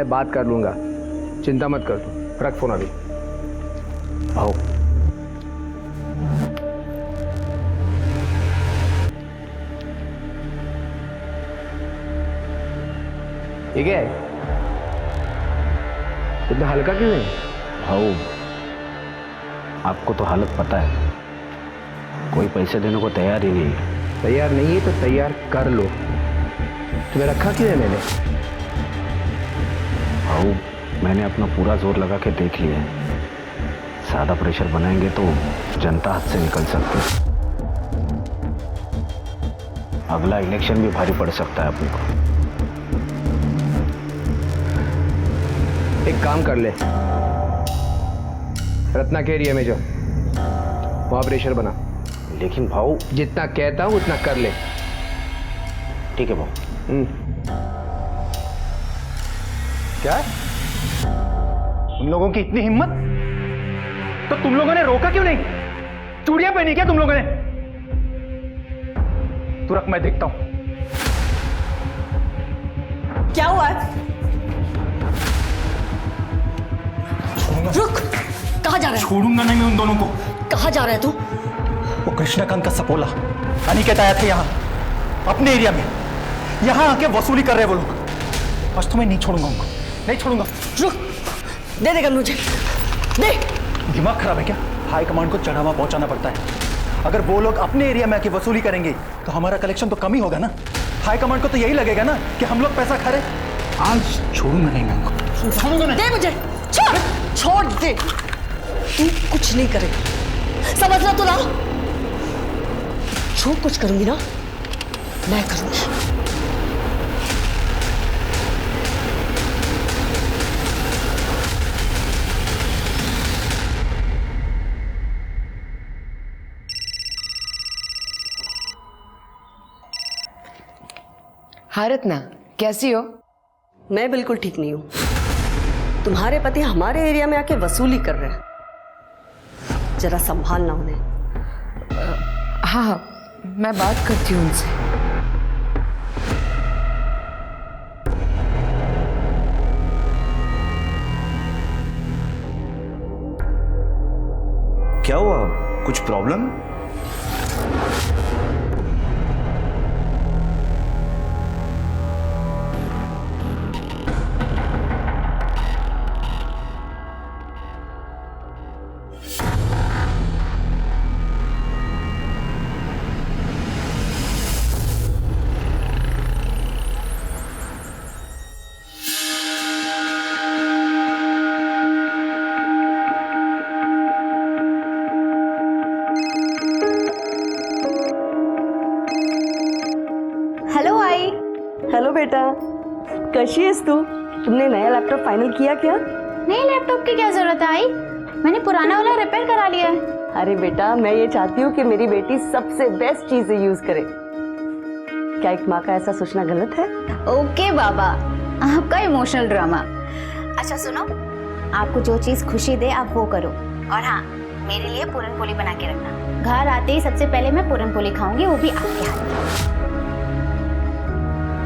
मैं बात कर लूंगा, चिंता मत कर तू। रख फोन अभी। आओ। ठीक है, इतना हल्का क्यों है? भाऊ, आपको तो हालत पता है, कोई पैसे देने को तैयार ही नहीं है। तैयार नहीं है तो तैयार कर लो। तुम्हें रखा क्यों है मैंने? भाऊ, मैंने अपना पूरा जोर लगा के देख लिया है। ज्यादा प्रेशर बनाएंगे तो जनता हाथ से निकल सकती है। अगला इलेक्शन भी भारी पड़ सकता है अपने को। एक काम कर ले, रत्ना के एरिया में जा, वहां प्रेशर बना। लेकिन भाऊ, जितना कहता हूं उतना कर ले। ठीक है भाऊ। क्या उन लोगों की इतनी हिम्मत, तो तुम लोगों ने रोका क्यों नहीं? चूड़ियां पहनी क्या तुम लोगों ने? तू रख, मैं देखता हूं क्या हुआ है? रुक, कहाँ जा रहा है? छोड़ूंगा नहीं मैं उन दोनों को। कहाँ जा रहा है तू? वो कृष्णकांत का सपोला अनिकेत आया था यहाँ अपने एरिया में, यहाँ आके वसूली कर रहे वो लोग। आज तो मैं नहीं छोड़ूंगा उनको, नहीं छोड़ूंगा। रुक, दे देगा मुझे, दे। दिमाग खराब है क्या? हाई कमांड को चढ़ावा पहुंचाना पड़ता है। अगर वो लोग अपने एरिया में आके वसूली करेंगे तो हमारा कलेक्शन तो कम ही होगा ना। हाई कमांड को तो यही लगेगा ना कि हम लोग पैसा खा रहे। आज छोड़ूंगा नहीं मैं उनको, छोड़ूंगा नहीं। दे मुझे, छोड़ दे। तू कुछ नहीं करेगा, समझ रहा तू ना? जो कुछ करूंगी ना मैं करूंगी। हाँ रत्ना, कैसी हो? मैं बिल्कुल ठीक नहीं हूं। तुम्हारे पति हमारे एरिया में आके वसूली कर रहे हैं, जरा संभालना उन्हें। हाँ हाँ, मैं बात करती हूँ उनसे। क्या हुआ? कुछ प्रॉब्लम? हेलो आई। हेलो बेटा, कैसी है तू? तुमने नया लैपटॉप फाइनल किया क्या? नए लैपटॉप की क्या जरूरत है आई? मैंने पुराना वाला रिपेयर करा लिया है। अरे बेटा, मैं ये चाहती हूँ कि मेरी बेटी सबसे बेस्ट चीजें यूज करे। क्या एक माँ का ऐसा सोचना गलत है? ओके बाबा, आपका इमोशनल ड्रामा। अच्छा सुनो, आपको जो चीज खुशी दे आप वो करो। और हाँ, मेरे लिए पूरन पोली बना के रखना। घर आते ही सबसे पहले मैं पूरन पोली खाऊंगी, वो भी आपके हाथ की।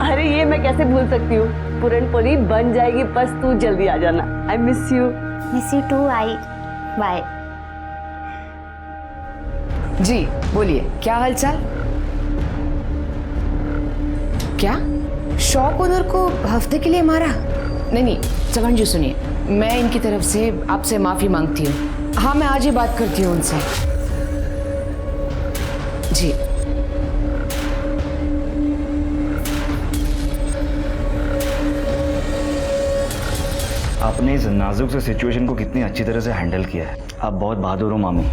अरे ये मैं कैसे भूल सकती हूँ, पूरन पोली बन जाएगी, बस तू जल्दी आ जाना। I miss you. Miss you too I. Bye. जी बोलिए, क्या हालचाल? क्या शॉप ओनर को हफ्ते के लिए मारा? नहीं, चमन जी सुनिए, मैं इनकी तरफ से आपसे माफी मांगती हूँ। हाँ, मैं आज ही बात करती हूँ उनसे। जी आपने इस नाजुक से सिचुएशन को कितनी अच्छी तरह से हैंडल किया है। आप बहुत बहादुर हो मामी।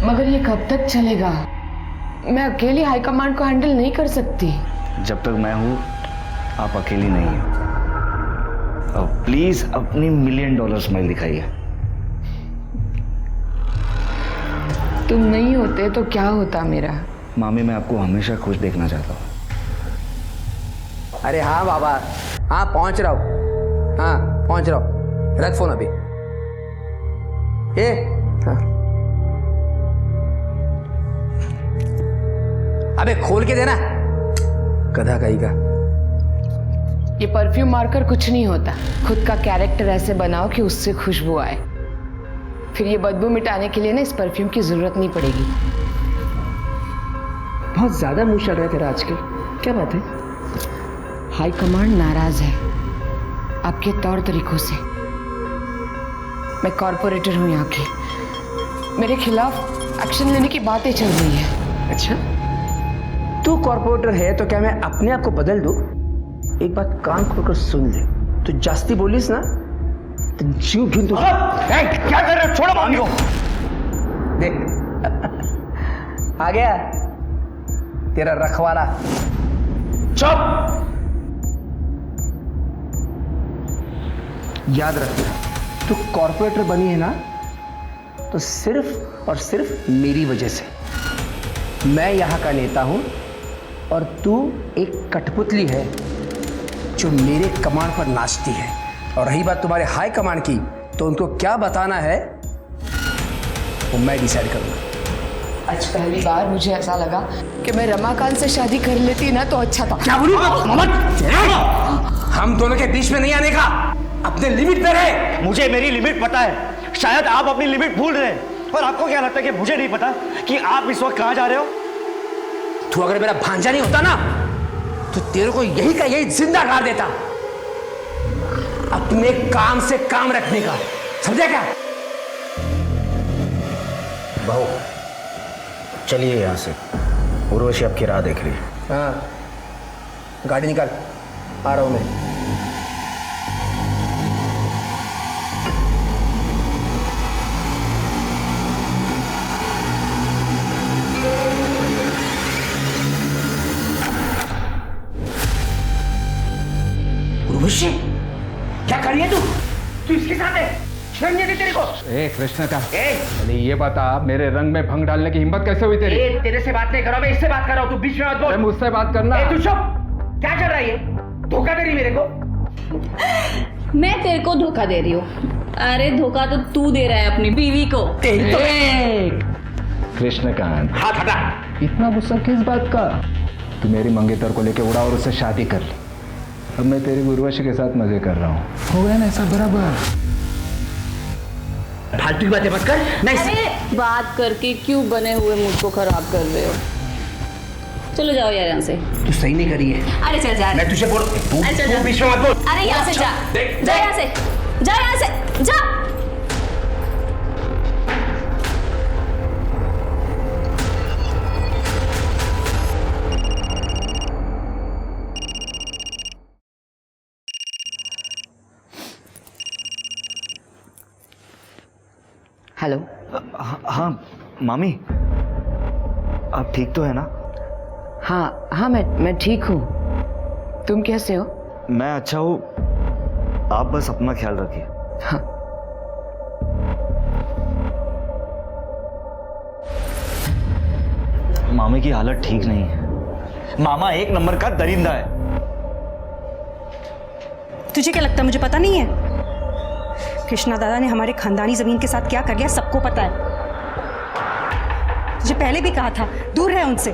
मगर ये कब तक चलेगा? मैं अकेली हाई कमांड को हैंडल नहीं कर सकती। जब तक मैं हूं आप अकेली नहीं हो। अब प्लीज अपनी $1 मिलियन स्माइल दिखाइए। तुम नहीं होते तो क्या होता मेरा? मामी, मैं आपको हमेशा खुश देखना चाहता हूँ। अरे हाँ बाबा, हाँ पहुंच रहा हूँ। हाँ पहुंच रहा हूँ, रख फोन अभी। हाँ। अबे खोल के देना, गधा कहीं का। ये परफ्यूम मारकर कुछ नहीं होता। खुद का कैरेक्टर ऐसे बनाओ कि उससे खुशबू आए, फिर ये बदबू मिटाने के लिए ना इस परफ्यूम की जरूरत नहीं पड़ेगी। बहुत ज्यादा मुंह चल रहा है तेरा आजकल, क्या बात है? हाई कमांड नाराज है आपके तौर तरीकों से। मैं कॉर्पोरेटर हूँ यहाँ की, मेरे खिलाफ एक्शन लेने की बातें चल रही है। अच्छा, तू कॉर्पोरेटर है तो क्या मैं अपने आप को बदल दूं? एक बात कान खोलकर सुन ले, तू जास्ती बोलिस ना तो जीव गिन तू। क्या कर रहे हो? छोड़ो मामी को। देख आ गया तेरा रखवाला। चुप। याद रखना, तू कॉर्पोरेटर बनी है ना तो सिर्फ और सिर्फ मेरी वजह से। मैं यहाँ का नेता हूँ और तू एक कठपुतली है जो मेरे कमांड पर नाचती है। और रही बात तुम्हारे हाई कमांड की, तो उनको क्या बताना है वो मैं डिसाइड करूँगा। आज पहली बार मुझे ऐसा लगा कि मैं रमाकांत से शादी कर लेती ना तो अच्छा था। क्या बोलूँ? हम दोनों के बीच में नहीं आने का, अपने लिमिट पे रहे। मुझे मेरी लिमिट पता है, शायद आप अपनी लिमिट भूल रहे हैं। और आपको क्या लगता है कि मुझे नहीं पता कि आप इस वक्त कहां जा रहे हो? तू अगर मेरा भांजा नहीं होता ना तो तेरे को यही का यही जिंदा गाड़ देता। अपने काम से काम रखने का, समझा क्या? बहू चलिए यहाँ से, उर्वशी आपकी राह देख रही है। हाँ, गाड़ी निकाल, आ रहा हूं मैं। उर्वशी, क्या कर रही है तू इसके साथ है? शर्म नहीं आती तेरे को? ए कृष्णकांत, पहले ये बता, मेरे रंग में भंग डालने की हिम्मत कैसे हुई तेरी? तेरे से बात नहीं कर रहा, मैं इससे बात कर रहा हूँ, तू बीच में मत बोल। मुझसे बात करना। तू चुप, क्या कर रही है? धोखा दे रही मेरे को? मैं तेरे को धोखा दे रही हूँ? अरे धोखा तो तू दे रहा है अपनी बीवी को। कृष्णकांत, हाथ हटा। इतना गुस्सा किस बात का? तू मेरी मंगेतर को लेके उड़ा और उससे शादी कर ली। अब मैं तेरी उर्वशी के साथ मजे कर रहा हूँ, हो गया ना ऐसा बराबर? फालतू की बातें मत कर। नहीं, अरे बात करके क्यों बने हुए मूड को खराब कर रहे हो? चलो जाओ यार यहाँ से। तू सही नहीं करी है। अरे चल जा। मैं तुझे बोल, अरे चल जा। तू बीच में मत बोल। अरे यहाँ से जा, जा यहाँ से, जा यहाँ से, जा। हेलो। हाँ मामी, आप ठीक तो है ना? हाँ, मैं ठीक हूँ। तुम कैसे हो? मैं अच्छा हूँ, आप बस अपना ख्याल रखिए। हाँ। मामी की हालत ठीक नहीं है। मामा एक नंबर का दरिंदा है। तुझे क्या लगता है मुझे पता नहीं है? कृष्णा दादा ने हमारे खानदानी जमीन के साथ क्या कर लिया सबको पता है। तुझे पहले भी कहा था दूर रहे उनसे,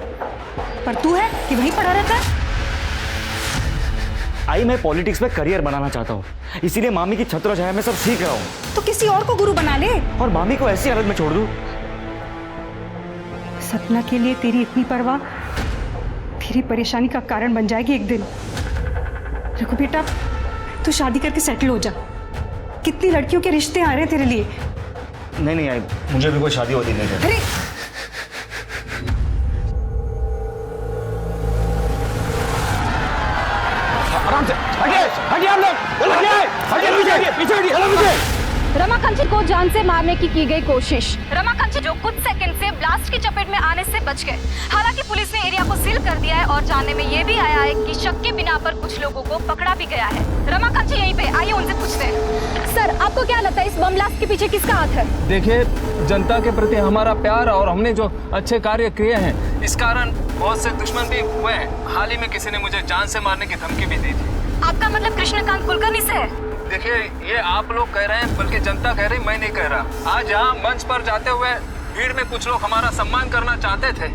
पर तू है कि वहीं पड़ा रहता है। आई, मैं पॉलिटिक्स में करियर बनाना चाहता हूँ, इसीलिए मामी की छत्र छाया में सब सीख रहा हूँ। तो किसी और को गुरु बना ले और मामी को ऐसी हालत में छोड़ दूँ? सपना के लिए तेरी इतनी परवाह तेरी परेशानी का कारण बन जाएगी एक दिन। देखो बेटा, तू शादी करके सेटल हो जा। कितनी लड़कियों के रिश्ते आ रहे हैं तेरे लिए। नहीं आई, मुझे भी कोई शादी होती नहीं है। अरे आराम से, हटिए आप लोग, हटिए पीछे। रमाकांत को जान से मारने की गई कोशिश। रमाकांत जो कुछ सेकंड से ब्लास्ट की चपेट में आने से बच गए। हालांकि पुलिस ने एरिया को सील कर दिया है और जानने में ये भी आया है कि शक के बिना पर कुछ लोगों को पकड़ा भी गया है। रमाकांत यहीं पे, आइए उनसे पूछते हैं। सर, आपको क्या लगता है इस बम ब्लास्ट के पीछे किसका हाथ है? देखिए, जनता के प्रति हमारा प्यार और हमने जो अच्छे कार्य किए हैं, इस कारण बहुत से दुश्मन भी हुए हैं। हाल ही में किसी ने मुझे जान से मारने की धमकी भी दी थी। आपका मतलब कृष्णकांत कुलकर्णी से है? देखिए, ये आप लोग कह रहे हैं, बल्कि जनता कह रही, मैं नहीं कह रहा। आज यहाँ मंच पर जाते हुए भीड़ में कुछ लोग हमारा सम्मान करना चाहते थे,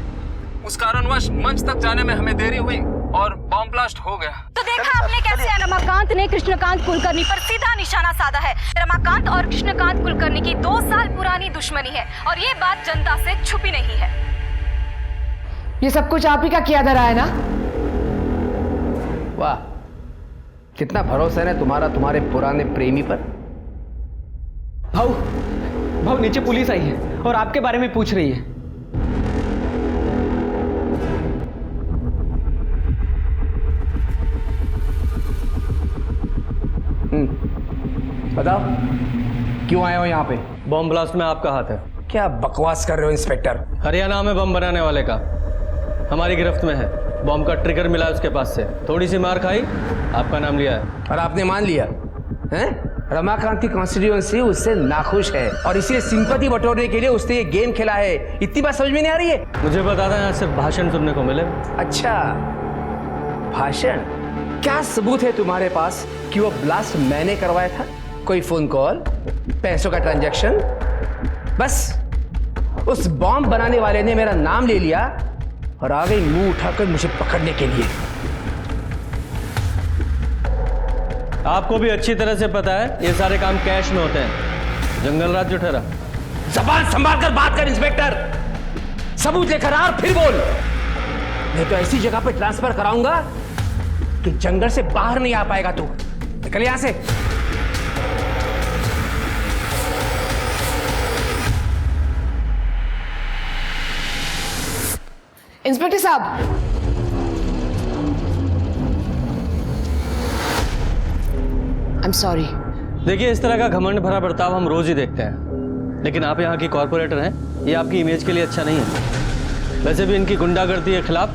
उस कारणवश मंच तक जाने में हमें देरी हुई और बॉम्ब ब्लास्ट हो गया। तो देखा आपने कैसे रमाकांत ने कृष्णकांत कुलकर्णी पर सीधा निशाना साधा है। रमाकांत और कृष्णकांत कुलकर्णी की 2 साल पुरानी दुश्मनी है और ये बात जनता से छुपी नहीं है। ये सब कुछ आप ही का किया धरा है ना? वाह, कितना भरोसा है तुम्हारा तुम्हारे पुराने प्रेमी पर। भाऊ नीचे पुलिस आई है और आपके बारे में पूछ रही है। बताओ क्यों आए हो यहाँ पे? बॉम्ब ब्लास्ट में आपका हाथ है। क्या बकवास कर रहे हो इंस्पेक्टर? हरियाणा में बम बनाने वाले का हमारी गिरफ्त में है। बॉम्ब का ट्रिगर मिला उसके पास से, थोड़ी सी मार खाई, आपका नाम लिया है। और आपने मान लिया हैं? रमाकांत की कॉन्स्टिट्यूएंसी उससे नाखुश है और इसे सिंपैथी बटोरने के लिए उसने ये गेम खेला है। इतनी बात समझ में नहीं आ रही है? मुझे बता दें, यहाँ सिर्फ भाषण सुनने को मिले। अच्छा, भाषण? क्या सबूत है तुम्हारे पास कि वो ब्लास्ट मैंने करवाया था? कोई फोन कॉल, पैसों का ट्रांजैक्शन? बस उस बॉम्ब बनाने वाले ने मेरा नाम ले लिया और आ गई मुंह उठाकर मुझे पकड़ने के लिए। आपको भी अच्छी तरह से पता है ये सारे काम कैश में होते हैं। जंगल राज जो ठहरा। जबान संभाल कर बात कर इंस्पेक्टर। सबूत लेकर आ और फिर बोल, नहीं तो ऐसी जगह पे ट्रांसफर कराऊंगा कि जंगल से बाहर नहीं आ पाएगा तू। निकल यहां से। इंस्पेक्टर साहब, आई एम सॉरी। देखिए, इस तरह का घमंड भरा बर्ताव हम रोज ही देखते हैं, लेकिन आप यहाँ की कॉर्पोरेटर हैं, ये आपकी इमेज के लिए अच्छा नहीं है। वैसे भी इनकी गुंडागर्दी के खिलाफ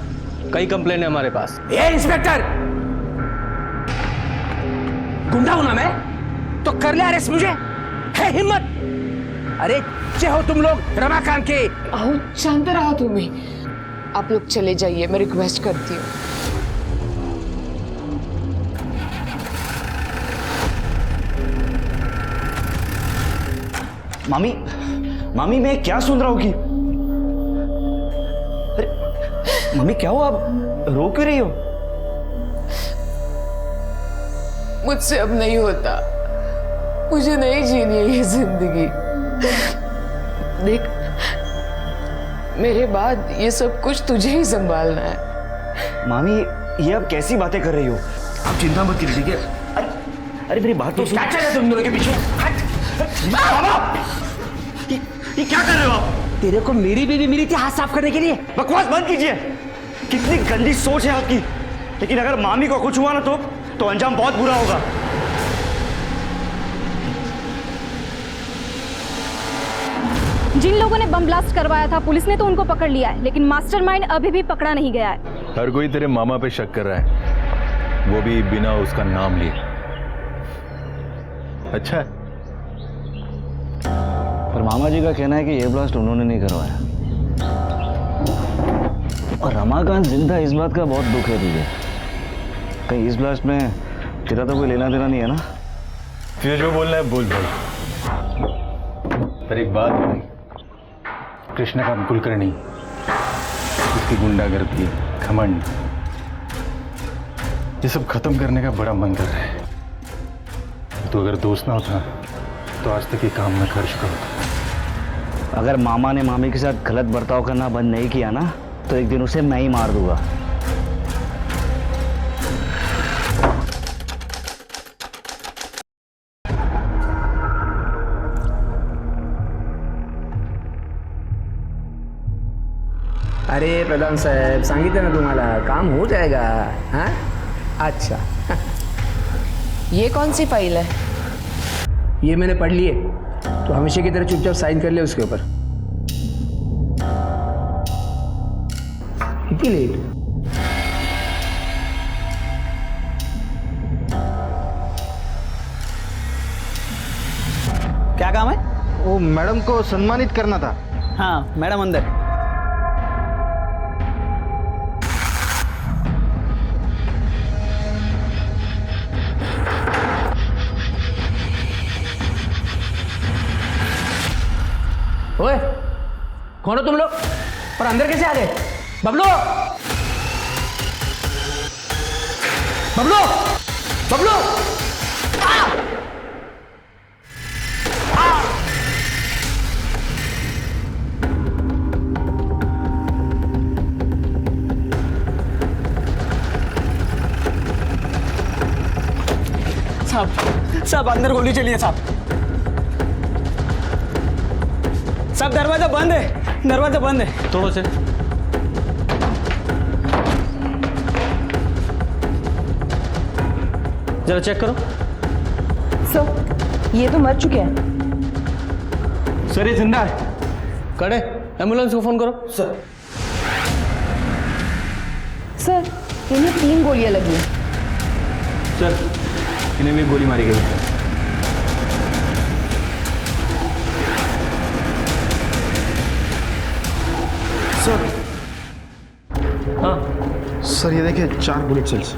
कई कंप्लेन है हमारे पास। ए इंस्पेक्टर, गुंडा हूं ना मैं तो कर ले अरेस्ट मुझे, है हिम्मत? अरे चे हो तुम लोग रमाकांत के। आओ, शांत रहो तुम्हें। आप लोग चले जाइए, मैं रिक्वेस्ट करती हूँ। मामी मैं क्या सुन रहा हूँ कि अरे मामी क्या हुआ? आप रो क्यों रही हो? मुझसे अब नहीं होता, मुझे नहीं जीनी है ये जिंदगी। देख, मेरे बाद ये सब कुछ तुझे ही संभालना है। मामी ये आप कैसी बातें कर रही हो? आप चिंता मत कीजिए, ठीक है? अरे मेरी बात तो सुन। क्या चल रहा है तुम दोनों के पीछे? ये क्या कर रहे हो आप? तेरे को मेरी बीवी मिली थी हाथ साफ करने के लिए। बकवास बंद कीजिए। कितनी गंदी सोच है आपकी। लेकिन अगर मामी को कुछ हुआ ना तो अंजाम बहुत बुरा होगा। जिन लोगों ने बम ब्लास्ट करवाया था पुलिस ने तो उनको पकड़ लिया है, लेकिन मास्टरमाइंड अभी भी पकड़ा नहीं गया है। हर कोई तेरे मामा पे शक कर रहा है, वो भी बिना उसका नाम लिए। अच्छा है। पर मामा जी का कहना है कि ये ब्लास्ट उन्होंने नहीं करवाया। और रमाकांत जिंदा, इस बात का बहुत दुख है तुझे। कहीं इस ब्लास्ट में तेरा तो कोई लेना देना नहीं है ना? तुझे जो बोलना है बोल भाई। पर एक बात है भाई, कृष्णकांत कुलकर्णी, उसकी गुंडागर्दी, घमंड, ये सब खत्म करने का बड़ा मन कर रहा है। तो अगर दोस्त ना होता तो आज तक ये काम मैं कर चुका होता। अगर मामा ने मामी के साथ गलत बर्ताव करना बंद नहीं किया ना तो एक दिन उसे मैं ही मार दूंगा। अरे प्रधान साहेब, सांगितलं ना तुम्हाला, काम हो जाएगा। हाँ, अच्छा। ये कौन सी फाइल है? ये मैंने पढ़ ली है, तो हमेशा की तरह चुपचाप साइन कर ले उसके ऊपर। इतनी लेट? क्या काम है? वो मैडम को सम्मानित करना था। हाँ, मैडम अंदर। ओए, कौन हो तुम लोग और अंदर कैसे आ गए? बबलू, बबलू, बबलू! साहब अंदर गोली चली है साहब। साहब दरवाजा बंद है, दरवाजा बंद है। तोड़ो से। जरा चेक करो। सर ये तो मर चुके हैं। सर ये जिंदा है। कड़े एम्बुलेंस को फोन करो। सर सर इन्हें 3 गोलियां लगी हैं। सर इन्हें भी गोली मारी गई है। सर। हाँ सर ये देखिए 4 बुलेट सेल्स।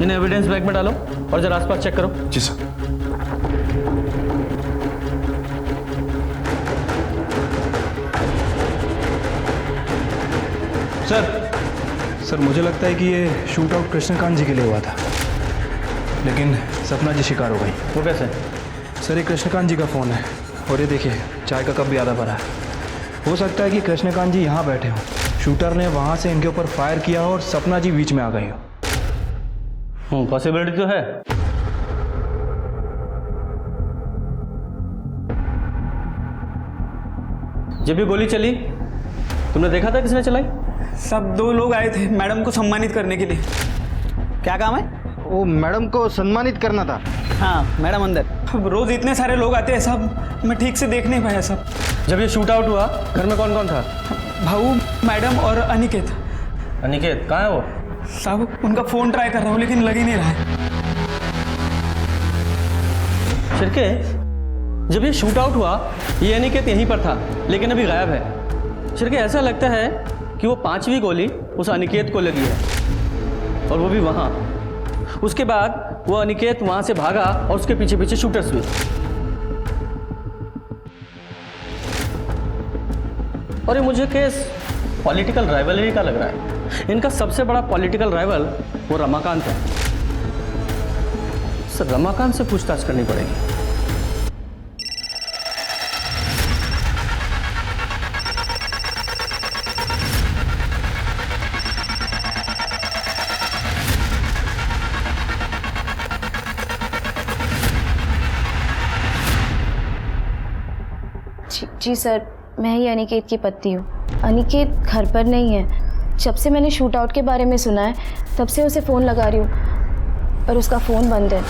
इन्हें एविडेंस बैग में डालो और जरा आसपास चेक करो। जी सर। सर मुझे लगता है कि ये शूट आउट कृष्णकांत जी के लिए हुआ था, लेकिन सपना जी शिकार हो गई। वो कैसे? सर ये कृष्णकांत जी का फ़ोन है और ये देखिए चाय का कप भी आधा भरा है। हो सकता है कि कृष्णकांत जी यहाँ बैठे हों, शूटर ने वहाँ से इनके ऊपर फायर किया हो और सपना जी बीच में आ गई हो। पॉसिबिलिटी तो है। जब ये गोली चली तुमने देखा था किसने चलाई? सब 2 लोग आए थे मैडम को सम्मानित करने के लिए। क्या काम है? वो मैडम को सम्मानित करना था। हाँ मैडम अंदर। अब रोज इतने सारे लोग आते हैं साहब, मैं ठीक से देख नहीं पाया सब। जब ये शूट आउट हुआ घर में कौन कौन था? भाऊ, मैडम और अनिकेत। अनिकेत कहाँ है वो? साहब उनका फोन ट्राई कर रहा हूँ लेकिन लग ही नहीं रहा है। शिरके जब ये शूट आउट हुआ ये अनिकेत यहीं पर था लेकिन अभी गायब है। शिरके ऐसा लगता है कि वो 5वीं गोली उस अनिकेत को लगी है और वो भी वहाँ। उसके बाद वो अनिकेत वहाँ से भागा और उसके पीछे पीछे शूटर्स भी। और ये मुझे केस पॉलिटिकल राइवलरी का लग रहा है। इनका सबसे बड़ा पॉलिटिकल राइवल वो रमाकांत है। सर रमाकांत से पूछताछ करनी पड़ेगी। जी सर, मैं ही अनिकेत की पत्नी हूँ। अनिकेत घर पर नहीं है। जब से मैंने शूट आउट के बारे में सुना है तब से उसे फ़ोन लगा रही हूँ पर उसका फ़ोन बंद है।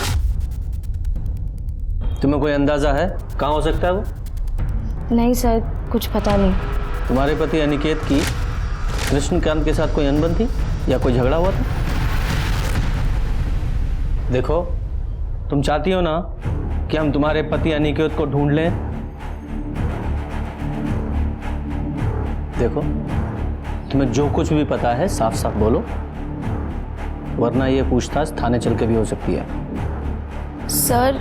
तुम्हें कोई अंदाज़ा है कहाँ हो सकता है वो? नहीं सर, कुछ पता नहीं। तुम्हारे पति अनिकेत की कृष्णकांत के साथ कोई अनबन थी या कोई झगड़ा हुआ था? देखो तुम चाहती हो ना कि हम तुम्हारे पति अनिकेत को ढूंढ लें। देखो तुम्हें जो कुछ भी पता है साफ साफ बोलो, वरना ये पूछताछ थाने चल के भी हो सकती है। सर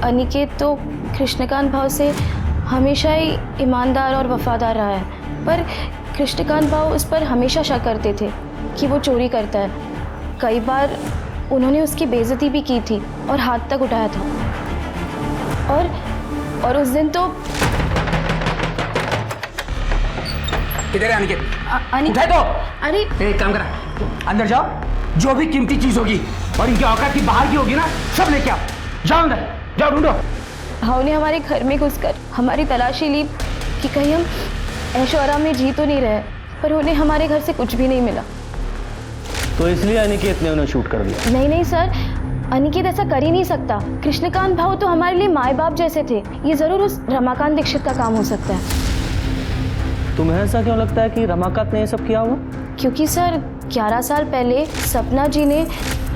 अनिकेत तो कृष्णकांत भाव से हमेशा ही ईमानदार और वफादार रहा है, पर कृष्णकांत भाव उस पर हमेशा शक करते थे कि वो चोरी करता है। कई बार उन्होंने उसकी बेइज्जती भी की थी और हाथ तक उठाया था। और उस दिन तो किधर है अनिकेत? अनिकेत तो अरे एक काम करा, अंदर जाओ, जो भी कीमती चीज होगी और इनकी औकात की बाहर की होगी ना सब लेके आओ। जाओ अंदर, जाओ ढूंढो। भाव ने हमारे घर में घुसकर हमारी तलाशी ली कि कहीं हम ऐशो आराम में जी तो नहीं रहे, पर उन्हें हमारे घर से कुछ भी नहीं मिला। तो इसलिए अनिकेत ने उन्हें शूट कर दिया? नहीं सर, अनिकेत ऐसा कर ही नहीं सकता। कृष्णकांत भाव तो हमारे लिए माए बाप जैसे थे। ये जरूर उस रमाकांत दीक्षित का काम हो सकता है। तुम्हें ऐसा क्यों लगता है कि रमाकांत ने ये सब किया होगा? क्योंकि सर 11 साल पहले सपना जी ने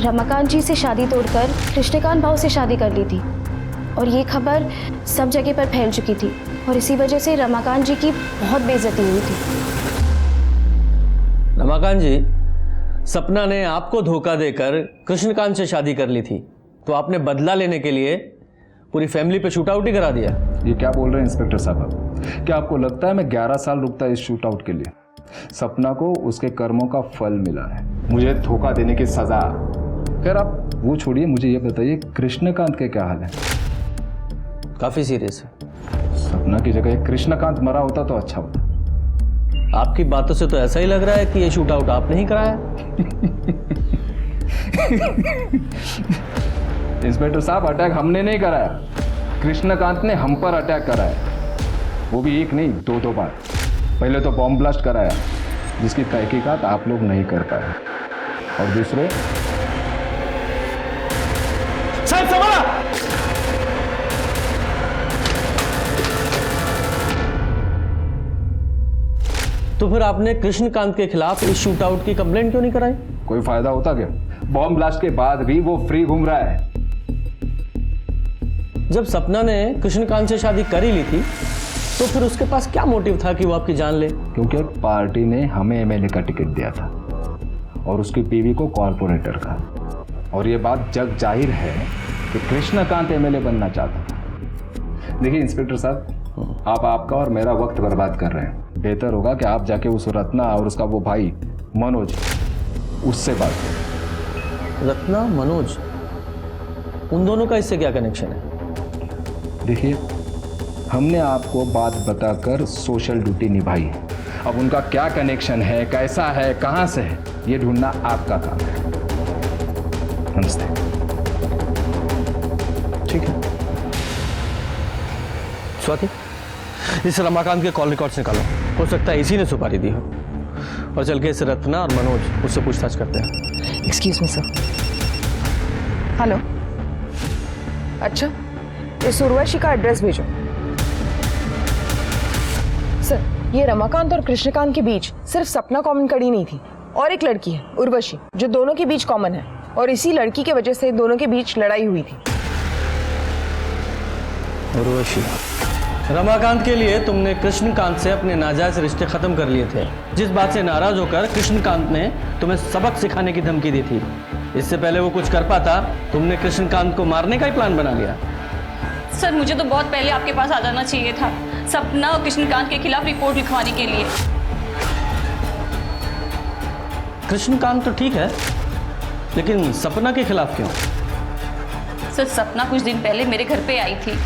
रमाकांत जी से शादी तोड़कर कृष्णकांत भाव से शादी कर ली थी और ये खबर सब जगह पर फैल चुकी थी और इसी वजह से रमाकांत जी की बहुत बेइज्जती हुई थी। रमाकांत जी, सपना ने आपको धोखा देकर कृष्णकांत से शादी कर ली थी तो आपने बदला लेने के लिए पूरी फैमिली पे शूट आउट ही करा दिया। ये क्या बोल रहे हैं इंस्पेक्टर साहब? क्या आपको लगता है मैं 11 साल रुकता इस शूट आउट के लिए? सपना को उसके कर्मों का फल मिला है, मुझे धोखा देने की सजा खैर आप वो छोड़िए, मुझे ये बताइए कृष्णकांत के क्या हाल है? काफ़ी सीरियस है। सपना की जगह कृष्णकांत मरा होता तो अच्छा होता। आपकी बातों से तो ऐसा ही लग रहा है कि ये शूट आउट आपने ही कराया। इंस्पेक्टर साहब, अटैक हमने नहीं कराया, कृष्णकांत ने हम पर अटैक कराया, वो भी एक नहीं दो बार। पहले तो बॉम्ब ब्लास्ट कराया जिसकी तहकीकात आप लोग नहीं कर पाए, और दूसरे साहब संभाला। तो फिर आपने कृष्णकांत के खिलाफ इस शूट आउट की कंप्लेंट क्यों नहीं कराई? कोई फायदा होता क्या? बॉम्ब ब्लास्ट के बाद भी वो फ्री घूम रहा है। जब सपना ने कृष्णकांत से शादी कर ही ली थी तो फिर उसके पास क्या मोटिव था कि वो आपकी जान ले? क्योंकि पार्टी ने हमें एमएलए का टिकट दिया था और उसकी बीवी को कॉर्पोरेटर का, और ये बात जग जाहिर है कि कृष्णकांत एमएलए बनना चाहता था। देखिए इंस्पेक्टर साहब, आप आपका और मेरा वक्त बर्बाद कर रहे हैं। बेहतर होगा कि आप जाके उस रत्ना और उसका वो भाई मनोज, उससे बात करें। रत्ना, मनोज, उन दोनों का इससे क्या कनेक्शन है? देखिए, हमने आपको बात बताकर सोशल ड्यूटी निभाई है। अब उनका क्या कनेक्शन है, कैसा है, कहां से है, ये ढूंढना आपका काम है। नमस्ते। ठीक है। स्वाति, इस रमाकांत के कॉल रिकॉर्ड्स निकालो, हो सकता है इसी ने सुपारी दी हो। और चल के इस रत्ना और मनोज, उससे पूछताछ करते हैं। Excuse me sir. हेलो। अच्छा, इस उर्वशी का एड्रेस भेजो। सर, ये रमाकांत और कृष्णकांत के बीच सिर्फ सपना कॉमन कड़ी नहीं थी, और एक लड़की है उर्वशी जो दोनों के बीच कॉमन है, और इसी लड़की की वजह से दोनों के बीच लड़ाई हुई थी। उर्वशी, रमाकांत के लिए तुमने कृष्णकांत से अपने नाजायज रिश्ते खत्म कर लिए थे, जिस बात से नाराज होकर कृष्णकांत ने तुम्हें सबक सिखाने की धमकी दी थी। इससे पहले वो कुछ कर पाता, तुमने कृष्णकांत को मारने का ही प्लान बना लिया। सर, मुझे तो बहुत पहले आपके पास आ जाना चाहिए था, सपना और कृष्णकांत के खिलाफ रिपोर्ट लिखवाने के लिए। कृष्णकांत तो ठीक है, लेकिन सपना के खिलाफ क्यों? सर, सपना कुछ दिन पहले मेरे घर पे आई थी।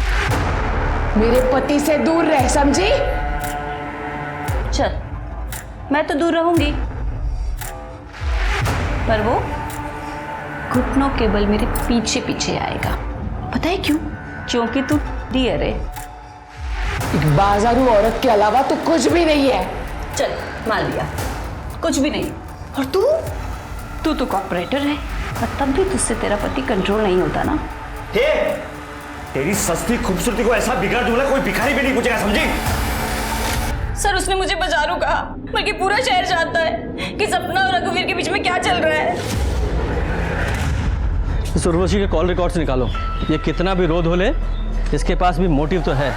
मेरे पति से दूर रह, समझी? चल, मैं तो दूर रहूंगी, पर वो घुटनों के बल मेरे पीछे पीछे आएगा। पता है क्यों? क्योंकि तू डियर है। एक बाजारू औरत के अलावा तो कुछ भी नहीं है। चल, मान लिया, कुछ भी नहीं। और तू तो कॉर्पोरेटर है, और तब भी तुझसे तेरा पति कंट्रोल नहीं होता ना। हे, तेरी सस्ती खूबसूरती को ऐसा बिगड़ा जुगड़ा कोई भिखारी भी नहीं पूछेगा, समझी? सर, उसने मुझे बाजारू कहा, बल्कि पूरा शहर जानता है कि सपना और रघुवीर के बीच में क्या चल रहा है। इस उर्वशी के कॉल रिकॉर्ड्स निकालो। ये कितना भी रोध हो ले, इसके पास भी मोटिव तो है।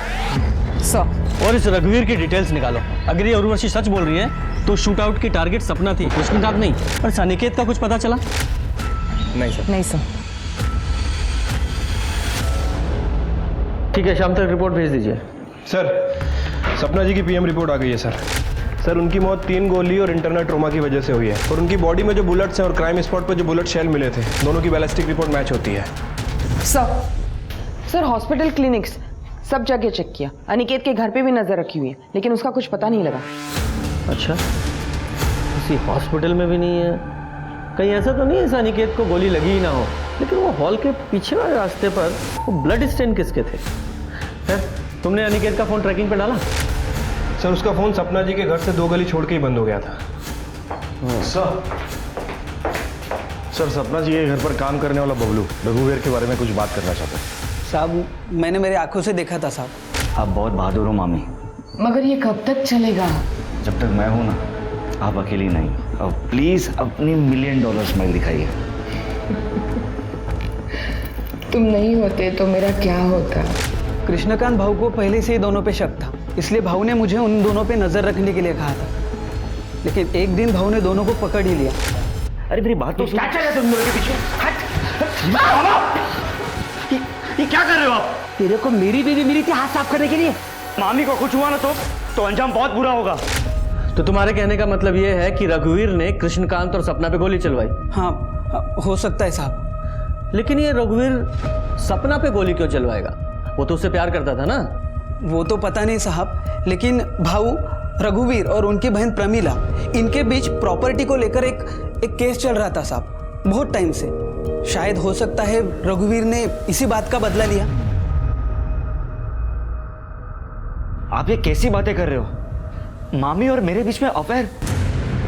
सर, और इस रघुवीर की डिटेल्स निकालो। अगर ये उर्वशी सच बोल रही है तो शूट आउट की टारगेट सपना थी, कृष्णकांत नहीं। और अनिकेत का कुछ पता चला? नहीं सर। नहीं सर। ठीक है, शाम तक रिपोर्ट भेज दीजिए। सर, सपना जी की पीएम रिपोर्ट आ गई है सर। सर, उनकी मौत 3 गोली और इंटरनल ट्रोमा की वजह से हुई है, और उनकी बॉडी में जो बुलेट्स हैं और क्राइम स्पॉट पर जो बुलेट शेल मिले थे, दोनों की बैलिस्टिक रिपोर्ट मैच होती है। सर, हॉस्पिटल, क्लिनिक्स सब जगह चेक किया। अनिकेत के घर पे भी नजर रखी हुई है, लेकिन उसका कुछ पता नहीं लगा। अच्छा, किसी हॉस्पिटल में भी नहीं है? कहीं ऐसा तो नहीं है इस अनिकेत को गोली लगी ही ना हो? लेकिन वो हॉल के पीछे वाले रास्ते पर वो ब्लड स्टेन किसके थे? तुमने अनिकेत का फोन ट्रैकिंग पे डाला? सर, उसका फोन सपना जी के घर से 2 गली छोड़ के ही बंद हो गया था। सर, सपना जी के घर पर काम करने वाला बबलू रघुवीर के बारे में कुछ बात करना चाहता है। साहब, मैंने मेरे आंखों से देखा था साहब। आप बहुत बहादुर हो मामी। मगर ये कब तक चलेगा? जब तक मैं हूं ना, आप अकेली नहीं। अब प्लीज अपनी $1 मिलियन स्माइल दिखाइए। तुम नहीं होते तो मेरा क्या होता? कृष्णकांत भाऊ को पहले से ही दोनों पे शक था, इसलिए भाऊ ने मुझे उन दोनों पे नजर रखने के लिए कहा था। लेकिन एक दिन भाऊ ने दोनों को पकड़ ही लिया। अरे मेरी बात तो क्या चल रहा है तुम दोनों के पीछे? ये क्या कर रहे हो आप? तेरे को मेरी बीवी मिली थी हाथ साफ करने के लिए। मामी को कुछ हुआ ना तो अंजाम बहुत बुरा होगा। तो तुम्हारे कहने का मतलब ये है कि रघुवीर ने कृष्णकांत और सपना पे गोली चलवाई? हाँ, हो सकता है साहब। लेकिन ये रघुवीर सपना पे गोली क्यों चलवाएगा? वो तो उससे प्यार करता था ना। वो तो पता नहीं साहब, लेकिन भाऊ रघुवीर और उनकी बहन प्रमीला, इनके बीच प्रॉपर्टी को लेकर एक केस चल रहा था साहब, बहुत टाइम से। शायद हो सकता है रघुवीर ने इसी बात का बदला लिया। आप ये कैसी बातें कर रहे हो? मामी और मेरे बीच में अफेयर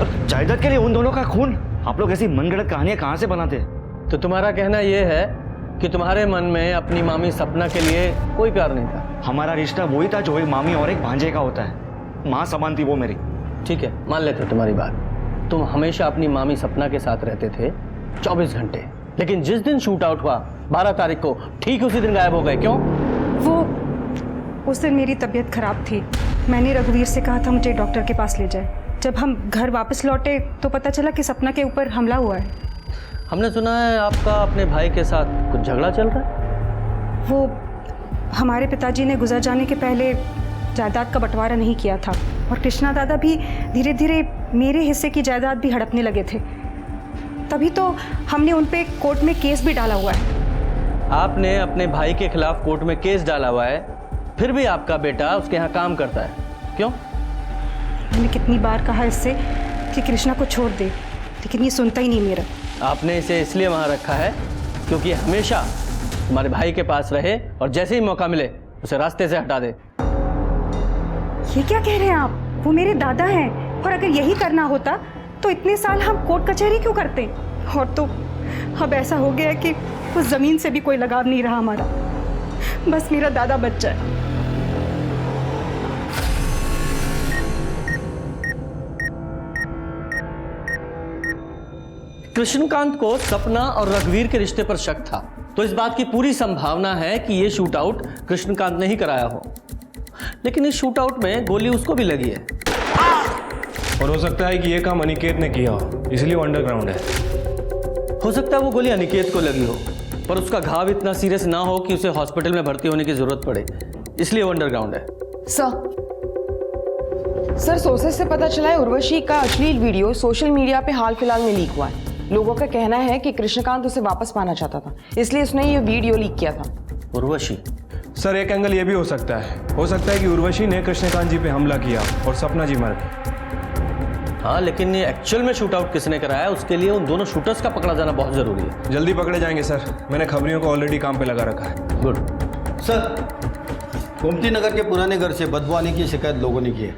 और जायदाद के लिए उन दोनों का खून? आप लोग ऐसी मनगढ़ंत कहानियां कहां से बनाते हैं? तो तुम्हारा कहना यह है कि तुम्हारे मन में अपनी मामी सपना के लिए कोई प्यार नहीं था? हमारा रिश्ता वही था जो एक मामी और एक भांजे का होता है। माँ समान थी वो मेरी। ठीक है, मान लेते हो तुम्हारी बात। तुम हमेशा अपनी मामी सपना के साथ रहते थे 24 घंटे, लेकिन जिस दिन शूट आउट हुआ 12 तारीख को, ठीक उसी दिन गायब हो गए। क्यों? वो उस दिन मेरी तबीयत खराब थी। मैंने रघुवीर से कहा था मुझे डॉक्टर के पास ले जाए। जब हम घर वापस लौटे तो पता चला कि सपना के ऊपर हमला हुआ है। हमने सुना है आपका अपने भाई के साथ कुछ झगड़ा चल रहा है। वो हमारे पिताजी ने गुजर जाने के पहले जायदाद का बंटवारा नहीं किया था और कृष्णा दादा भी धीरे धीरे मेरे हिस्से की जायदाद भी हड़पने लगे थे। तभी तो हमने उन पे कोर्ट में केस भी डाला हुआ है। आपने अपने भाई के खिलाफ कोर्ट में केस डाला हुआ है, फिर भी आपका बेटा उसके यहाँ काम करता है। क्यों? मैंने कितनी बार कहा इससे कि कृष्णा को छोड़ दे, लेकिन ये सुनता ही नहीं मेरा। आपने इसे इसलिए वहाँ रखा है क्योंकि हमेशा तुम्हारे भाई के पास रहे और जैसे ही मौका मिले उसे रास्ते से हटा दे। ये क्या कह रहे हैं आप? वो मेरे दादा हैं, और अगर यही करना होता तो इतने साल हम कोर्ट कचहरी क्यों करते? और तो अब ऐसा हो गया है कि उस जमीन से भी कोई लगाव नहीं रहा हमारा। बस मेरा दादा बच जाए। कृष्णकांत को सपना और रघुवीर के रिश्ते पर शक था, तो इस बात की पूरी संभावना है कि यह शूट आउट कृष्णकांत ने ही कराया हो। लेकिन इस शूट आउट में गोली उसको भी लगी है। और हो सकता है कि यह काम अनिकेत ने किया हो, इसलिए वो अंडरग्राउंड है। हो सकता है वो गोली अनिकेत को लगी हो, पर उसका घाव इतना सीरियस ना हो कि उसे हॉस्पिटल में भर्ती होने की जरूरत पड़े, इसलिए वो अंडरग्राउंड है। सर सोर्सेस से पता चला है उर्वशी का अश्लील वीडियो सोशल मीडिया पे हाल फिलहाल में लीक हुआ है। लोगों का कहना है कि कृष्णकांत उसे वापस पाना चाहता था, इसलिए उसने ये वीडियो लीक किया था। उर्वशी? सर एक एंगल ये भी हो सकता है कि उर्वशी ने कृष्णकांत जी पे हमला किया और सपना जी मर गई। हाँ, लेकिन ये एक्चुअल में शूट आउट किसने कराया, उसके लिए उन दोनों शूटर्स का पकड़ा जाना बहुत जरूरी है। जल्दी पकड़े जाएंगे सर, मैंने खबरियों को ऑलरेडी काम पे लगा रखा है। गुड। सर, गोमती नगर के पुराने घर से बदबू आने की शिकायत लोगों ने की है।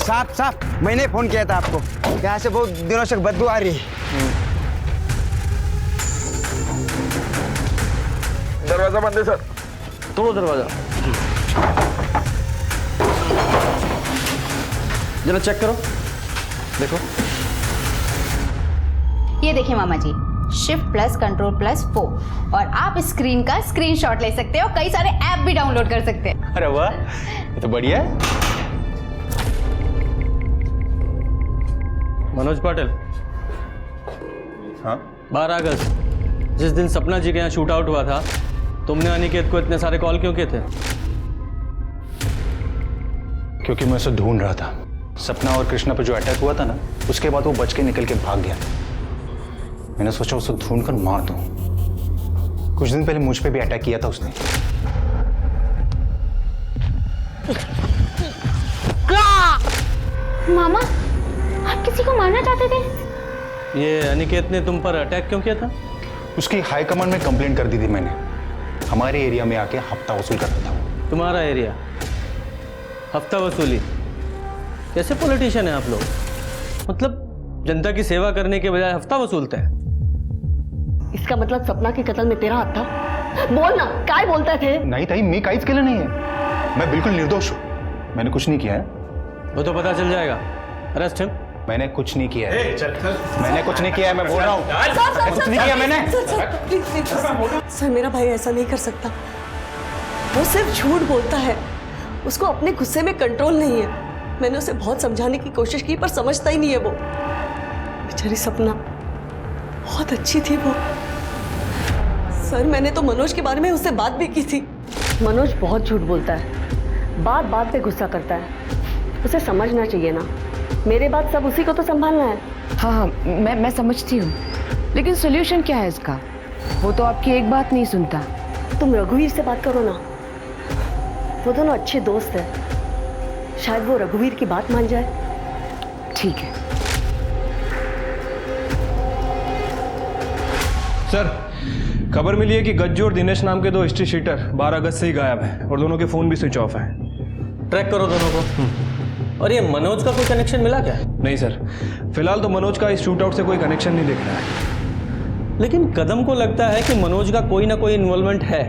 साहब मैंने फोन किया था आपको, यहाँ से बहुत दिनों से बदबू आ रही है। दरवाजा बंद है सर। तोड़ो दरवाजा। जरा चेक करो, देखो। ये देखिए मामा जी, शिफ्ट प्लस कंट्रोल प्लस 4 और आप स्क्रीन का स्क्रीनशॉट ले सकते हो, कई सारे ऐप भी डाउनलोड कर सकते हैं। अरे वाह, ये तो बढ़िया है। मनोज पाटिल। हाँ? 12 अगस्त जिस दिन सपना जी के यहाँ शूट आउट हुआ था, तुमने अनिकेत को इतने सारे कॉल क्यों किए थे? क्योंकि मैं उसे ढूंढ रहा था। सपना और कृष्णा पर जो अटैक हुआ था ना, उसके बाद वो बच के निकल के भाग गया। मैंने सोचा उसे ढूंढ कर मार दूं। कुछ दिन पहले मुझ पे भी अटैक किया था उसने। मामा, आप किसी को मारना चाहते थे? ये अनिकेत ने तुम पर अटैक क्यों किया था? उसकी हाई कमांड में कंप्लेंट कर दी थी मैंने। हमारे एरिया में आके हफ्ता वसूल करता था वो। तुम्हारा एरिया? हफ्ता वसूली? कैसे पॉलिटिशियन है आप लोग? मतलब जनता की सेवा करने के बजाय हफ्ता वसूलते हैं। इसका मतलब सपना के कत्ल में तेरा हाथ था? बोल ना, काय बोलता थे? नहीं ताई, मैं काइच केलं नहीं है। मैं बिल्कुल निर्दोष हूँ, मैंने कुछ नहीं किया है। वो तो पता चल जाएगा। Arrest him. मैंने कुछ नहीं किया है। मैंने कुछ नहीं किया है, मैं बोल रहा हूँ। कुछ नहीं किया मैंने। सर मेरा भाई ऐसा नहीं कर सकता, वो सिर्फ झूठ बोलता है। उसको अपने गुस्से में कंट्रोल नहीं है। मैंने उसे बहुत समझाने की कोशिश की पर समझता ही नहीं है वो। बेचारी सपना बहुत अच्छी थी वो। सर मैंने तो मनोज के बारे में उससे बात भी की थी। मनोज बहुत झूठ बोलता है, बात बात पे गुस्सा करता है। उसे समझना चाहिए ना, मेरे बाद सब उसी को तो संभालना है। हाँ हाँ, मैं समझती हूँ, लेकिन सोल्यूशन क्या है इसका? वो तो आपकी एक बात नहीं सुनता। तुम रघुवीर से बात करो ना, वो दोनों अच्छे दोस्त हैं, शायद वो रघुवीर की बात मान जाए। ठीक है सर, खबर मिली है कि गज्जू और दिनेश नाम के 2 हिस्ट्री शीटर 12 अगस्त से ही गायब हैं और दोनों के फोन भी स्विच ऑफ हैं। ट्रैक करो दोनों को। और ये मनोज का कोई कनेक्शन मिला क्या? नहीं सर, फिलहाल तो मनोज का इस शूट आउट से कोई कनेक्शन नहीं दिख रहा है। लेकिन कदम को लगता है कि मनोज का कोई ना कोई इन्वॉल्वमेंट है,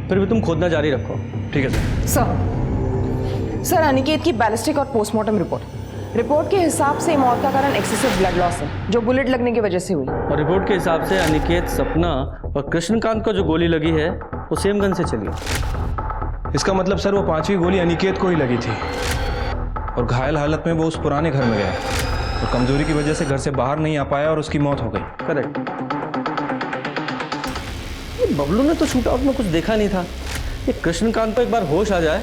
फिर भी तुम खोदना जारी रखो। ठीक है सर। सर, अनिकेत की बैलिस्टिक और पोस्टमार्टम रिपोर्ट के हिसाब से मौत का कारण एक्सेसिव ब्लड लॉस है, जो बुलेट लगने की वजह से हुई। और रिपोर्ट के हिसाब से अनिकेत, सपना और कृष्णकांत को जो गोली लगी है वो सेम गन से चली। इसका मतलब सर वो 5वीं गोली अनिकेत को ही लगी थी और घायल हालत में वो उस पुराने घर में गया और कमजोरी की वजह से घर से बाहर नहीं आ पाया और उसकी मौत हो गई। करेक्ट। बबलू ने तो शूट आउट में कुछ देखा नहीं था। ये कृष्णकांत को एक बार होश आ जाए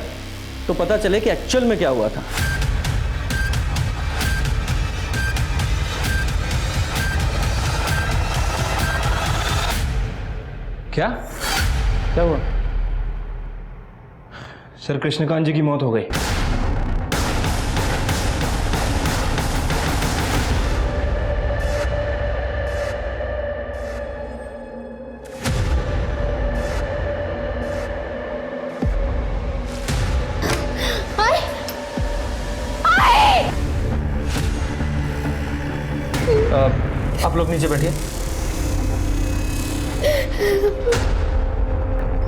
तो पता चले कि एक्चुअल में क्या हुआ था। क्या हुआ? सर, कृष्णकांत जी की मौत हो गई। आप लोग नीचे बैठिए।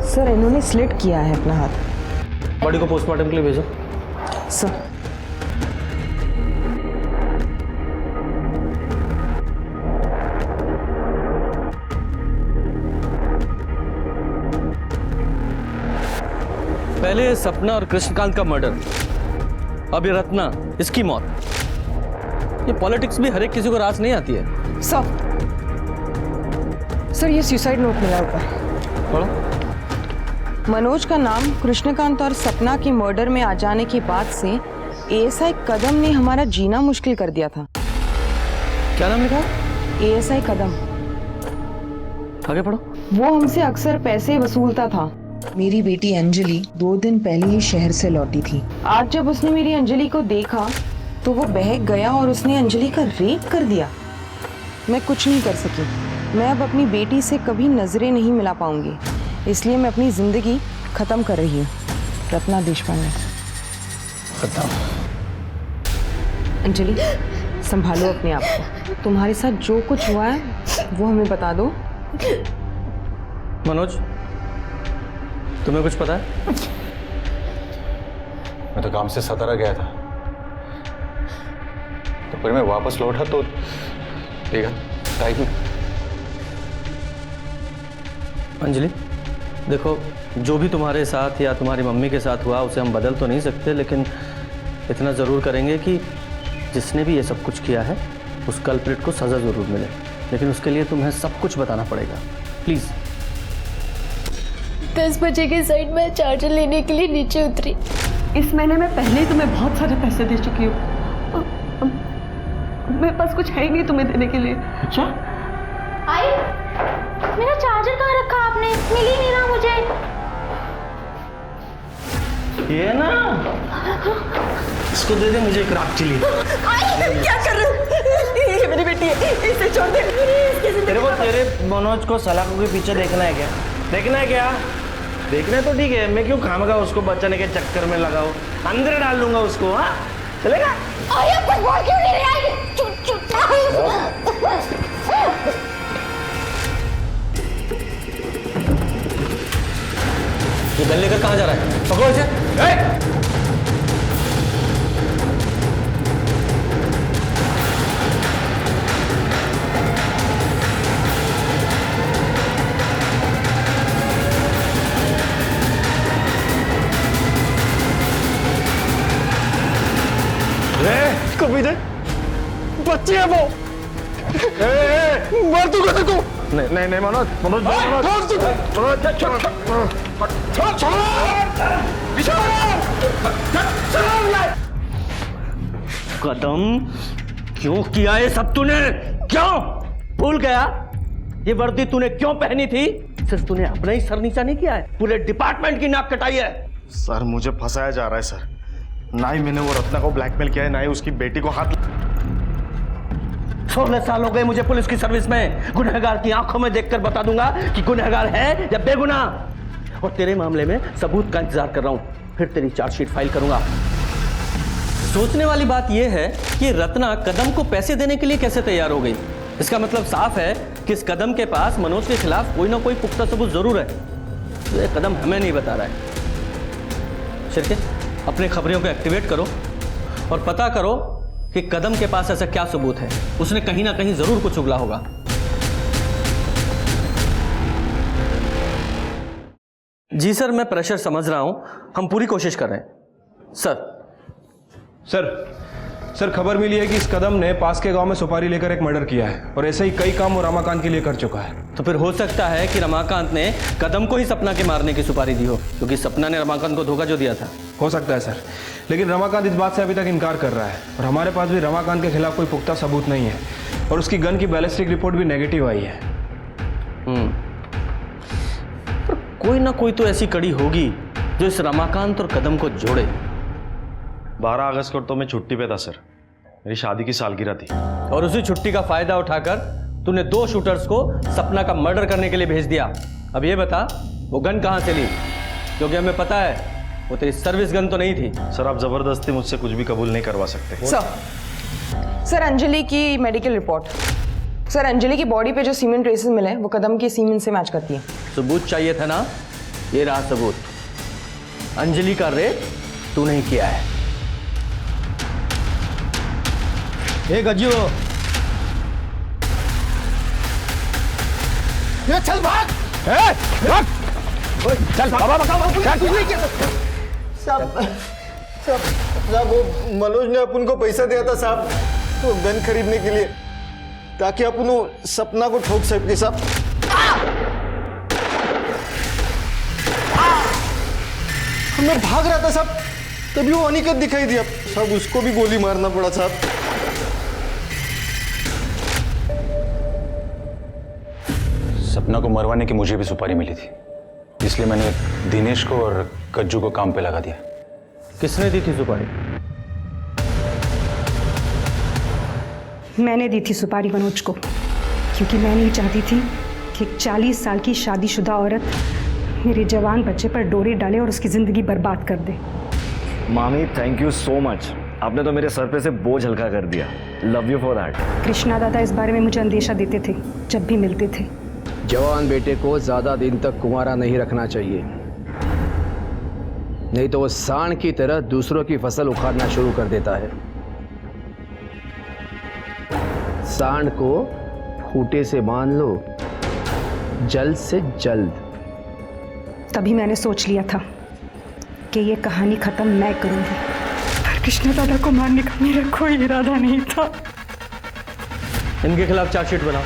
सर, इन्होंने स्लिट किया है अपना हाथ। बॉडी को पोस्टमार्टम के लिए भेजो। सर, पहले सपना और कृष्णकांत का मर्डर, अब ये रत्ना, इसकी मौत। ये पॉलिटिक्स भी हर एक किसी को रास नहीं आती है। सर, ये सुसाइड नोट मिला ऊपर। पढ़ो। मनोज का नाम कृष्णकांत और सपना के मर्डर में आ जाने के बाद से एएसआई कदम ने हमारा जीना मुश्किल कर दिया था। क्या नाम लिखा? एएसआई कदम। आगे पढ़ो। वो हमसे अक्सर पैसे वसूलता था। मेरी बेटी अंजलि 2 दिन पहले ही शहर से लौटी थी। आज जब उसने मेरी अंजलि को देखा तो वो बहक गया और उसने अंजलि का रेप कर दिया। मैं कुछ नहीं कर सकी। मैं अब अपनी बेटी से कभी नजरें नहीं मिला पाऊंगी, इसलिए मैं अपनी जिंदगी खत्म कर रही हूँ। रत्ना देशपांडे। खत्म। अंजलि, संभालो अपने आप को। तुम्हारे साथ जो कुछ हुआ है वो हमें बता दो। मनोज, तुम्हें कुछ पता है? मैं तो काम से सतारा गया था, तो फिर मैं वापस लौटा तो देखा टाइप में। अंजलि, देखो, जो भी तुम्हारे साथ या तुम्हारी मम्मी के साथ हुआ उसे हम बदल तो नहीं सकते, लेकिन इतना ज़रूर करेंगे कि जिसने भी ये सब कुछ किया है उस कल्प्रिट को सज़ा ज़रूर मिले। लेकिन उसके लिए तुम्हें सब कुछ बताना पड़ेगा, प्लीज़। 10 बजे के साइड में चार्जर लेने के लिए नीचे उतरी। इस महीने में पहले ही तुम्हें बहुत सारे पैसे दे चुकी हूँ। मेरे पास कुछ है ही नहीं तुम्हें देने के लिए। अच्छा? आई, मेरा चार्जर कहाँ रखा आपने? मिल ही नहीं रहा मुझे। ये ना, इसको दे दे मुझे एक रात के लिए। क्या कर रहे हो? ये मेरी बेटी है, इसे छोड़ दे। तेरे को तेरे मनोज को सलाखों के पीछे देखना है क्या? देखना है क्या? देखना है तो ठीक है, मैं क्यों खामगा उसको बचाने के चक्कर में लगाऊं? अंदर डाल लूंगा उसको। हाँ, चलेगा? कुछ बोल क्यों नहीं रही? चुप चुप। ये गन लेकर कहाँ जा रहा है? पकड़ो इसे। कभी दे, बच्ची है वो। मार दूंगा तेरे को। नहीं नहीं नहीं मनोज, मनोज कदम क्यों किया ये सब तूने? क्यों भूल गया ये वर्दी तूने क्यों पहनी थी? सिर्फ तूने अपना ही सर नीचा नहीं किया है, पूरे डिपार्टमेंट की नाक कटाई है। सर मुझे फंसाया जा रहा है सर। ना ही मैंने वो रत्ना को ब्लैकमेल किया है, ना ही उसकी बेटी को हाथ। 16 साल हो गए मुझे पुलिस की सर्विस में। गुनहगार की आंखों में देखकर बता दूंगा कि गुनहगार है या बेगुनाह। और तेरे मामले में सबूत का इंतजार कर रहा हूं, फिर तेरी चार्जशीट फाइल करूंगा। सोचने वाली बात यह है कि रत्ना कदम को पैसे देने के लिए कैसे तैयार हो गई। इसका मतलब साफ है कि इस कदम के पास मनोज के खिलाफ कोई ना कोई पुख्ता सबूत जरूर है। तो ये कदम हमें नहीं बता रहा है। शिरके, अपने खबरों को एक्टिवेट करो और पता करो कि कदम के पास ऐसा क्या सबूत है। उसने कहीं ना कहीं जरूर कुछ उगला होगा। जी सर, मैं प्रेशर समझ रहा हूं, हम पूरी कोशिश कर रहे हैं। सर खबर मिली है कि इस कदम ने पास के गांव में सुपारी लेकर एक मर्डर किया है और ऐसे ही कई काम वो रमाकांत के लिए कर चुका है। तो फिर हो सकता है कि रमाकांत ने कदम को ही सपना के मारने की सुपारी दी हो, क्योंकि सपना ने रमाकांत को धोखा जो दिया था। हो सकता है सर, लेकिन रमाकांत इस बात से अभी तक इनकार कर रहा है और हमारे पास भी रमाकांत के खिलाफ कोई पुख्ता सबूत नहीं है और उसकी गन की बैलिस्टिक रिपोर्ट भी नेगेटिव आई है। पर कोई ना कोई तो ऐसी कड़ी होगी जो इस रमाकांत और कदम को जोड़े। 12 अगस्त को तो मैं छुट्टी पे था सर, मेरी शादी की सालगिरह थी। और उसी छुट्टी का फायदा उठाकर तूने 2 शूटर्स को सपना का मर्डर करने के लिए भेज दिया। अब ये बता वो गन कहां से ली, क्योंकि हमें पता है वो तेरी सर्विस गन तो नहीं थी। सर आप जबरदस्ती मुझसे कुछ भी कबूल नहीं करवा सकते। सर अंजलि की मेडिकल रिपोर्ट। सर अंजलि की बॉडी पे जो सीमेंट ट्रेसेस मिले वो कदम की सीमेन से मैच करती है। सबूत चाहिए था ना, ये रहा सबूत। अंजलि का रेप तू नहीं किया है। गज्जू, ये चल भाग। चल बाबा साहब वो मनोज ने अपन को पैसा दिया था साहब, वो गन खरीदने के लिए, ताकि अपन वो सपना को ठोक सके साहब। मैं भाग रहा था साहब, तभी वो अनिकेत दिखाई दिया साहब, उसको भी गोली मारना पड़ा साहब। सपना को मरवाने की मुझे भी सुपारी मिली थी, इसलिए मैंने दिनेश को और कज्जू को काम पे लगा दिया। किसने दी थी सुपारी? मैंने दी थी सुपारी मनोज को, क्योंकि मैं नहीं चाहती थी कि एक 40 साल की शादीशुदा औरत मेरे जवान बच्चे पर डोरी डाले और उसकी जिंदगी बर्बाद कर दे। मामी थैंक यू सो मच, आपने तो मेरे सर पे से बोझ हल्का कर दिया। Love you for that. Krishna दादा इस बारे में मुझे अंदेशा देते थे जब भी मिलते थे। जवान बेटे को ज्यादा दिन तक कुंवारा नहीं रखना चाहिए, नहीं तो वो सांड की तरह दूसरों की फसल उखाड़ना शुरू कर देता है। सांड को खूंटे से बांध लो, जल्द से जल्द। तभी मैंने सोच लिया था कि ये कहानी खत्म मैं करूंगी, पर कृष्णा दादा को मारने का मेरा कोई इरादा नहीं था। इनके खिलाफ चार्जशीट बनाओ।